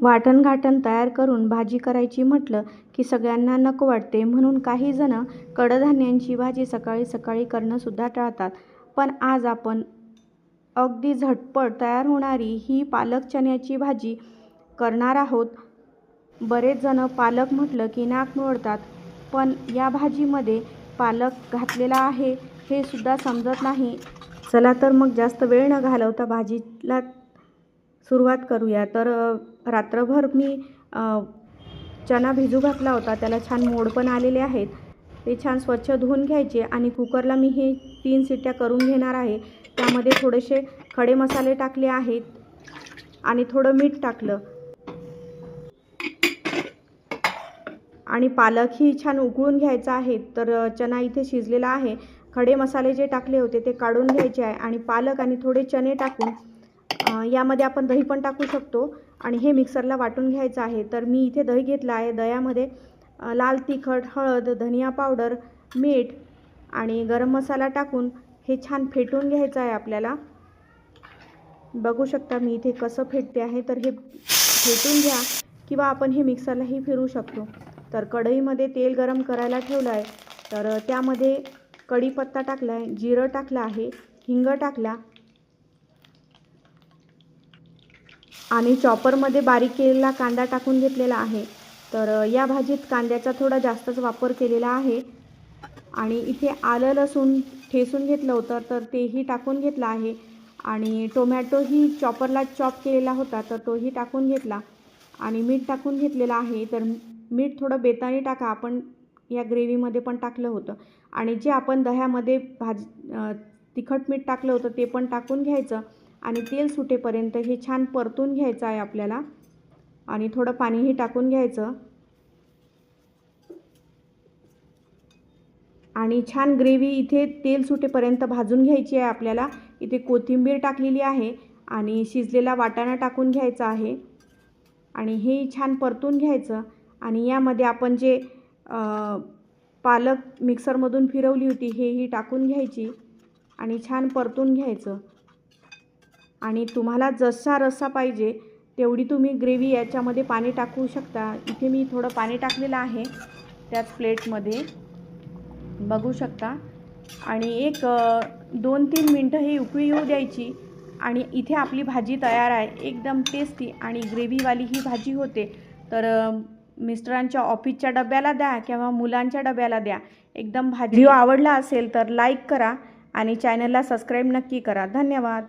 वाटण घाटण तयार करून भाजी करायची म्हटलं की सगळ्यांना नको वाटते, म्हणून काही जण कडधान्यांची भाजी सकाळी सकाळी करणंसुद्धा टाळतात. पण आज आपण अगदी झटपट तयार होणारी ही पालक चण्याची भाजी करणार आहोत. बरेच जण पालक म्हटलं की नाक निवडतात, पण या भाजीमध्ये पालक घातलेला आहे हे सुद्धा समजत नाही. चला तर मग जास्त वेळ न घालवता भाजीला सुरुवात करूया. तर रात्रभर मी चणा भिजू घातला होता, त्याला छान मोड पण आलेले आहेत. ते छान स्वच्छ धुवून घ्यायचे आणि कुकरला मी हे 3 शिट्ट्या करून घेणार आहे. त्यामध्ये थोडेसे खडे मसाले टाकले आहेत आणि थोडं मीठ टाकलं आणि पालकही छान उकळून घ्यायचा आहे. तर चणा इथे शिजलेला आहे. खडे मसाले जे टाकले होते ते काढून घ्यायचे आहे आणि पालक आणि थोडे चणे टाकून यामध्ये आपण दही पण टाकू शकतो आणि हे मिक्सरला वाटून घ्यायचं आहे. तर मी इथे दही घेतला आहे. दह्यामध्ये लाल तिखट, हळद, धनिया पावडर, मीठ आणि गरम मसाला टाकून हे छान फेटून घ्यायचं आहे आपल्याला. बघू शकता मी इथे कसं फेटते आहे. तर हे फेटून घ्या किंवा आपण हे मिक्सरलाही फिरू शकतो. तर कढईमध्ये तेल गरम करायला ठेवलं आहे. तर त्यामध्ये कढीपत्ता टाकला आहे, जिरं टाकलं आहे, हिंग टाकला आणि चॉपरमध्ये बारीक केलेला कांदा टाकून घेतलेला आहे. तर या भाजीत कांद्याचा थोडा जास्तच वापर केलेला आहे आणि इथे आलं लसूण ठेचून घेतलं होतं तर तेही टाकून घेतलं आहे आणि टोमॅटोही चॉपरला चॉप केलेला होता तर तोही टाकून घेतला आणि मीठ टाकून घेतलेलं आहे. तर मीठ थोडं बेताने टाका, आपण या ग्रेव्हीमध्ये पण टाकलं होतं आणि जे आपण दह्यामध्ये तिखट मीठ टाकलं होतं ते पण टाकून घ्यायचं आणि तेल सुटेपर्यंत हे छान परतून घ्यायचं आहे आपल्याला आणि थोडं पाणीही टाकून घ्यायचं आणि छान ग्रेव्ही इथे तेल सुटेपर्यंत भाजून घ्यायची आहे आपल्याला. इथे कोथिंबीर टाकलेली आहे आणि शिजलेला वाटाणा टाकून घ्यायचा आहे आणि हे छान परतून घ्यायचं आणि यामध्ये आपण जे पालक मिक्सरमधून फिरवली होती हेही टाकून घ्यायची आणि छान परतून घ्यायचं आणि तुम्हाला जसा रस्सा पाहिजे तेवढी तुम्ही ग्रेव्ही याच्यामध्ये पाणी टाकू शकता. इथे मी थोडं पाणी टाकलेलं आहे त्याच प्लेटमध्ये, बघू शकता आणि एक 2-3 मिनटं ही उकळी येऊ द्यायची आणि इथे आपली भाजी तयार आहे. एकदम टेस्टी आणि ग्रेव्हीवाली ही भाजी होते. तर मिस्टरांच्या ऑफिसच्या डब्याला द्या किंवा मुलांच्या डब्याला द्या. एकदम भाजी. व्हिडिओ आवडला असेल तर लाईक करा आणि चॅनलला सबस्क्राईब नक्की करा. धन्यवाद.